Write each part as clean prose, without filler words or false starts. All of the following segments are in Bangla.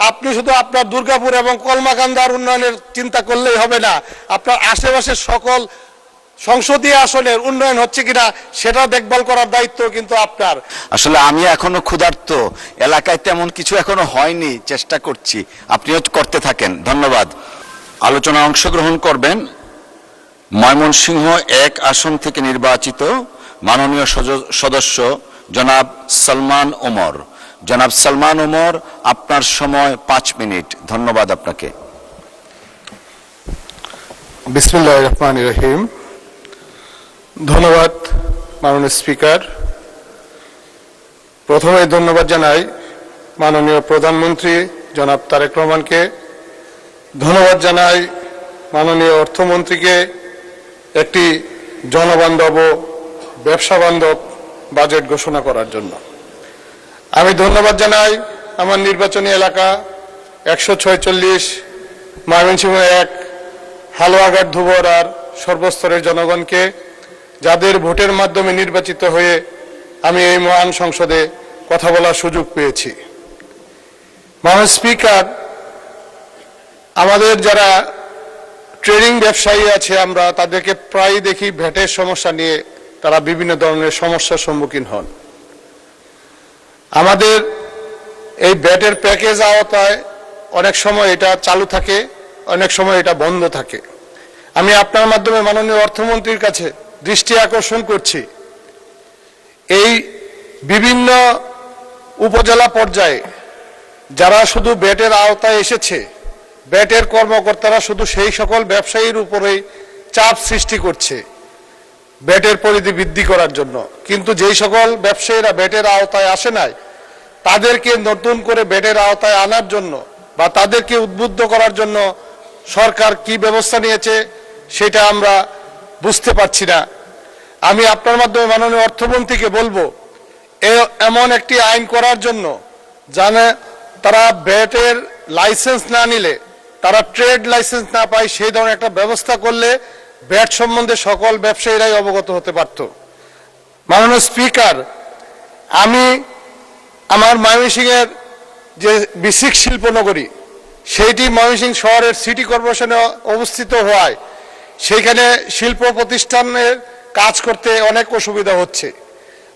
আপনি শুধু আপনার দুর্গাপুর এবং কলমাকান্দার উন্নয়নের চিন্তা করলেই হবে না, আপনার আশেপাশের সকল সংসদীয় আসনের উন্নয়ন হচ্ছে কিনা সেটা দেখভাল করার দায়িত্ব কিন্তু আপনার। আসলে আমি এখনো ক্ষুধার্ত, এলাকায় তেমন কিছু এখনো হয়নি, চেষ্টা করছি, আপনিও করতে থাকেন। ধন্যবাদ। আলোচনায় অংশগ্রহণ করবেন ময়মনসিংহ 1 আসন থেকে নির্বাচিত মাননীয় সদস্য জনাব সালমান ওমর। জনাব সালমান ওমর, আপনার সময় 5 মিনিট। ধন্যবাদ আপনাকে। বিসমিল্লাহির রহমানির রহিম। ধন্যবাদ মাননীয় স্পিকার। প্রথমে ধন্যবাদ জানাই মাননীয় প্রধানমন্ত্রী জনাব তারেক রহমানকে। ধন্যবাদ জানাই মাননীয় অর্থমন্ত্রীকে একটি জনবান্ধব ও ব্যবসা বান্ধব বাজেট ঘোষণা করার জন্য। আমি ধন্যবাদ জানাই আমার নির্বাচনী এলাকা 146 ময়মনসিংহ 1 হালুয়াঘাট ধুবরার সর্বস্তরের জনগণকে, যাদের ভোটের মাধ্যমে নির্বাচিত হয়ে আমি এই মহান সংসদে কথা বলার সুযোগ পেয়েছি। মাননীয় স্পিকার, আমাদের যারা ট্রেডিং ব্যবসায়ী আছে আমরা তাদেরকে প্রায়ই দেখি ভ্যাটের সমস্যা নিয়ে তারা বিভিন্ন ধরনের সমস্যার সম্মুখীন হন। আমাদের এই ভ্যাটের প্যাকেজ আওতায় অনেক সময় এটা চালু থাকে, অনেক সময় এটা বন্ধ থাকে। আমি আপনার মাধ্যমে মাননীয় অর্থমন্ত্রীর কাছে দৃষ্টি আকর্ষণ করছি, এই বিভিন্ন উপজেলা পর্যায়ে যারা শুধু ভ্যাটের আওতায় এসেছে, ভ্যাটের কর্মকর্তারা শুধু সেই সকল ব্যবসায়ীর উপরেই চাপ সৃষ্টি করছে ভ্যাটের পরিধি বৃদ্ধি করার জন্য, কিন্তু যেই সকল ব্যবসায়ীরা ভ্যাটের আওতায় আসে নাই তাদেরকে নতুন করে ভ্যাটের আওতায় আনার জন্য বা তাদেরকে উদ্বুদ্ধ করার জন্য সরকার কি ব্যবস্থা নিয়েছে সেটা আমরা বুঝতে পারছি না। আমি আপনার মাধ্যমে মাননীয় অর্থমন্ত্রীকে বলবো এমন একটি আইন করার জন্য জানে তারা ভ্যাটের লাইসেন্স না নিলে, তারা ট্রেড লাইসেন্স না পায়, সেই ধরনের একটা ব্যবস্থা করলে ভ্যাট সম্বন্ধে সকল ব্যবসায়ীরাই অবগত হতে পারত। মাননীয় স্পিকার, আমি আমার ময়মনসিংহের যে বিসিক শিল্পনগরী সেইটি ময়মনসিংহ শহরের সিটি কর্পোরেশনে অবস্থিত হওয়ায় সেইখানে শিল্প প্রতিষ্ঠানের কাজ করতে অনেক অসুবিধা হচ্ছে।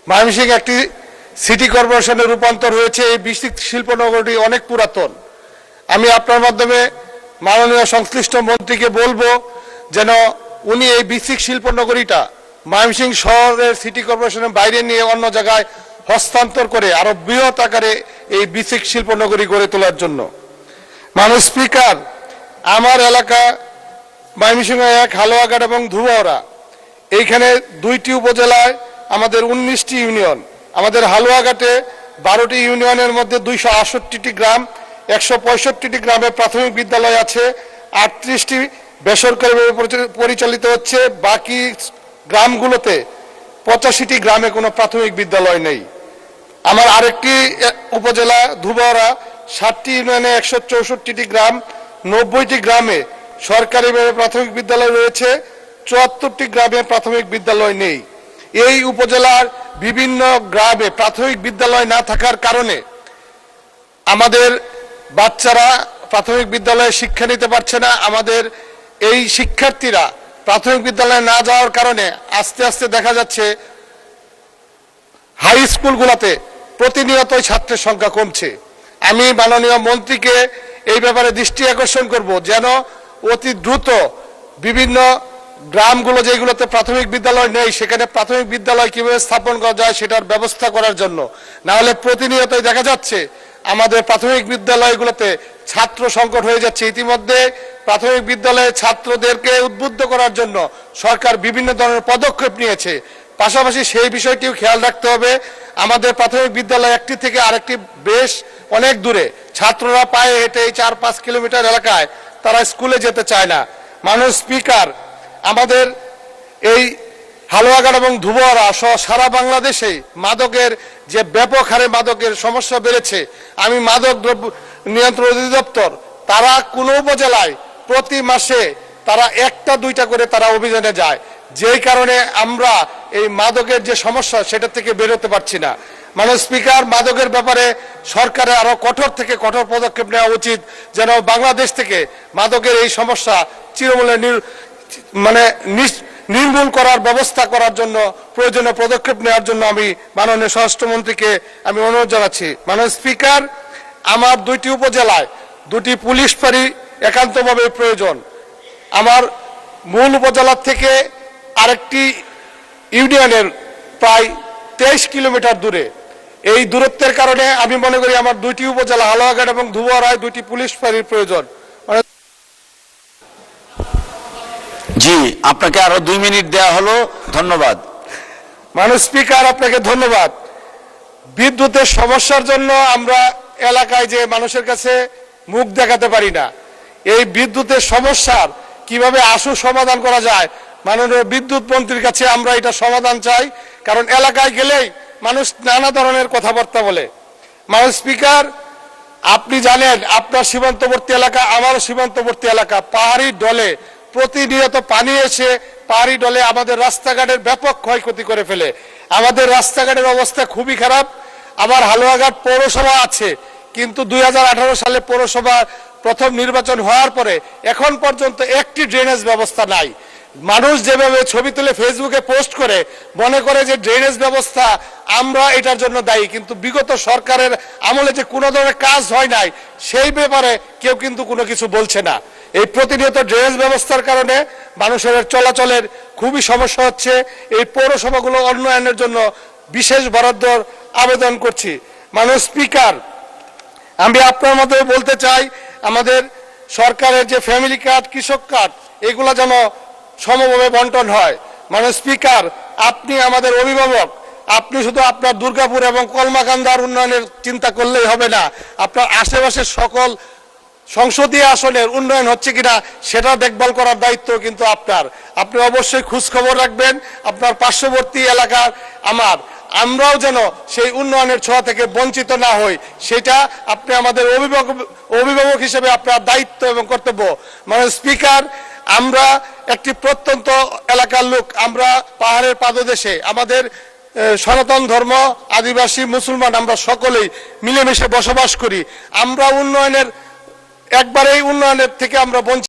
ময়মনসিংহ একটি সিটি কর্পোরেশনে রূপান্তর হয়েছে। এই বিসিক শিল্পনগরী অনেক পুরাতন। আমি আপনার মাধ্যমে মাননীয় সংশ্লিষ্ট মন্ত্রীকে বলবো যেন উনি এই বিসিক শিল্পনগরীটা ময়মনসিংহ শহরের সিটি কর্পোরেশনের বাইরে নিয়ে অন্য জায়গায় হস্তান্তর করে আরো বৃহৎ আকারে এই বিসিক শিল্পনগরী গড়ে তোলার জন্য। মাননীয় স্পিকার, আমার এলাকা ময়মনসিংহ 1 হালুয়াঘাট এবং ধুবরা, এইখানে 2টি উপজেলায় আমাদের 19টি ইউনিয়ন। আমাদের হালুয়াঘাটে 12টি ইউনিয়নের মধ্যে 268টি গ্রাম, 165টি গ্রামে প্রাথমিক বিদ্যালয় আছে, 38টি বেসরকারিভাবে পরিচালিত হচ্ছে। বাকি গ্রামগুলোতে 85টি গ্রামে কোনো প্রাথমিক বিদ্যালয় নেই। আমার আরেকটি উপজেলা ধুবরা, 7টি ইউনিয়নে 164টি গ্রাম, 90টি গ্রামে সরকারিভাবে প্রাথমিক বিদ্যালয় রয়েছে, 74টি গ্রামে প্রাথমিক বিদ্যালয় নেই। এই উপজেলার বিভিন্ন গ্রামে প্রাথমিক বিদ্যালয় না থাকার কারণে আমাদের বাচ্চারা প্রাথমিক বিদ্যালয়ে শিক্ষা নিতে পারছে না। আমাদের এই শিক্ষার্থীরা প্রাথমিক বিদ্যালয়ে না যাওয়ার কারণে আস্তে আস্তে দেখা যাচ্ছে হাই স্কুলগুলোতে প্রতিনিয়তই ছাত্রের সংখ্যা কমছে। আমি মাননীয় মন্ত্রীকে এই ব্যাপারে দৃষ্টি আকর্ষণ করব যেন অতি দ্রুত বিভিন্ন গ্রামগুলো যেগুলোতে প্রাথমিক বিদ্যালয় নেই সেখানে প্রাথমিক বিদ্যালয় কিভাবে স্থাপন করা যায় সেটার ব্যবস্থা করার জন্য। না হলে প্রতিনিয়তই দেখা যাচ্ছে আমাদের প্রাথমিক বিদ্যালয়গুলোতে ছাত্র সংকট হয়ে যাচ্ছে। ইতিমধ্যে প্রাথমিক বিদ্যালয়ে ছাত্রদেরকে উদ্বুদ্ধ করার জন্য সরকার বিভিন্ন ধরনের পদক্ষেপ নিয়েছে। পাশাপাশি সেই বিষয়টিও খেয়াল রাখতে হবে, আমাদের প্রাথমিক বিদ্যালয় একটি থেকে আরেকটি বেশ অনেক দূরে, ছাত্ররা পায়ে হেঁটে এই 4-5 কিলোমিটার এলাকায় তারা স্কুলে যেতে চায় না। মাননীয় স্পিকার, আমাদের এই হালুয়াঘাট এবং ধুবরা সহ সারা বাংলাদেশে মাদকের যে ব্যাপক হারে মাদকের সমস্যা বেড়েছে, আমি মাদক দ্রব্য নিয়ন্ত্রণ অধিদপ্তর তারা কোন উপজেলায় প্রতি মাসে তারা 1টা-2টা করে তারা অভিযানে যায়, যেই কারণে আমরা এই মাদকের যে সমস্যা সেটা থেকে বেরোতে পারছি না। মাননীয় স্পিকার, মাদকের ব্যাপারে সরকারের আরো কঠোর থেকে কঠোর পদক্ষেপ নেওয়া উচিত, যেন বাংলাদেশ থেকে মাদকের এই সমস্যা চিরমূলে নির্মূল করার ব্যবস্থা করার জন্য প্রয়োজনীয় পদক্ষেপ নেওয়ার জন্য আমি মাননীয় স্বরাষ্ট্রমন্ত্রীকে আমি অনুরোধ জানাচ্ছি। মাননীয় স্পিকার, আমার 2টি উপজেলায় 2টি পুলিশ ফাঁড়ি একান্তভাবে প্রয়োজন। আমার মূল উপজেলা থেকে আরেকটি ইউনিয়নের প্রায় 23 কিলোমিটার দূরে। এই দূরত্বের কারণে আমি মনে করি আমার 2টি উপজেলা হালুয়াঘাট এবং ধুবুয়ারায় 2টি পুলিশ ফাঁড়ির প্রয়োজন। জি, আপনাকে আরো 2 মিনিট দেওয়া হলো, ধন্যবাদ। মাননীয় স্পিকার, আপনাকে ধন্যবাদ। বিদ্যুতের সমস্যার জন্য আমরা এলাকায় যে মানুষের কাছে মুখ দেখাতে পারি না, এই বিদ্যুতের সমস্যার কিভাবে আশু সমাধান করা যায়, মাননীয় বিদ্যুৎ মন্ত্রীর কাছে আমরা এটা সমাধান চাই। কারণ এলাকায় গেলেই মানুষ নানা ধরনের কথাবার্তা বলে। মাননীয় স্পিকার, আপনি জানেন আপনার সীমান্তবর্তী এলাকা, আমারও সীমান্তবর্তী এলাকা, পাহাড়ি ডলে প্রতিনিয়ত পানি এসে পাহাড়ি ডলে আমাদের রাস্তাঘাটের ব্যাপক ক্ষয়ক্ষতি করে ফেলে। আমাদের রাস্তাঘাটের অবস্থা খুবই খারাপ। আমার হালুয়াঘাট পৌরসভা আছে, কিন্তু 2018 সালে পৌরসভা প্রথম নির্বাচন হওয়ার পরে এখন পর্যন্ত একটি ড্রেনেজ ব্যবস্থা নাই। মানুষ যেভাবে ছবি তুলে ফেসবুকে পোস্ট করে মনে করে যে ড্রেনেজ ব্যবস্থা আমরা এটার জন্য দায়ী, কিন্তু বিগত সরকারের আমলে যে কোনো ধরনের কাজ হয় নাই সেই ব্যাপারে কেউ কিন্তু কোনো কিছু বলছে না। এই প্রতিনিয়ত ড্রেনেজ ব্যবস্থার কারণে মানুষের চলাচলের খুবই সমস্যা হচ্ছে। এই পৌরসভাগুলো উন্নয়নের জন্য বিশেষ বরাদ্দর আবেদন করছি। মাননীয় স্পিকার, আমি আপনার মাধ্যমে বলতে চাই, আমাদের সরকারের যে ফ্যামিলি কার্ড, কৃষক কার্ড, এগুলো যেন সমভাবে বন্টন হয়। মাননীয় স্পিকার, আপনি আমাদের অভিভাবক, আপনি শুধু আপনার দুর্গাপুর এবং কলমাকান্দার উন্নয়নের চিন্তা করলেই হবে না, আপনার আশেপাশের সকল সংসদীয় আসনের উন্নয়ন হচ্ছে কিনা সেটা দেখভাল করার দায়িত্ব কিন্তু আপনার। আপনি অবশ্যই খোঁজ খবর রাখবেন আপনার পার্শ্ববর্তী এলাকার আমরাও যেন সেই উন্নয়নের ছোঁয়া থেকে বঞ্চিত না হই, সেটা আপনি আমাদের অভিভাবক হিসেবে আপনার দায়িত্ব এবং কর্তব্য। মাননীয় স্পিকার, আমরা একটি প্রত্যন্ত এলাকার লোক, আমরা পাহাড়ের পাদদেশে, আমাদের সনাতন ধর্ম, আদিবাসী, মুসলমান, আমরা সকলেই মিলেমিশে বসবাস করি। আমরা উন্নয়নের থেকে আমরা বঞ্চিত।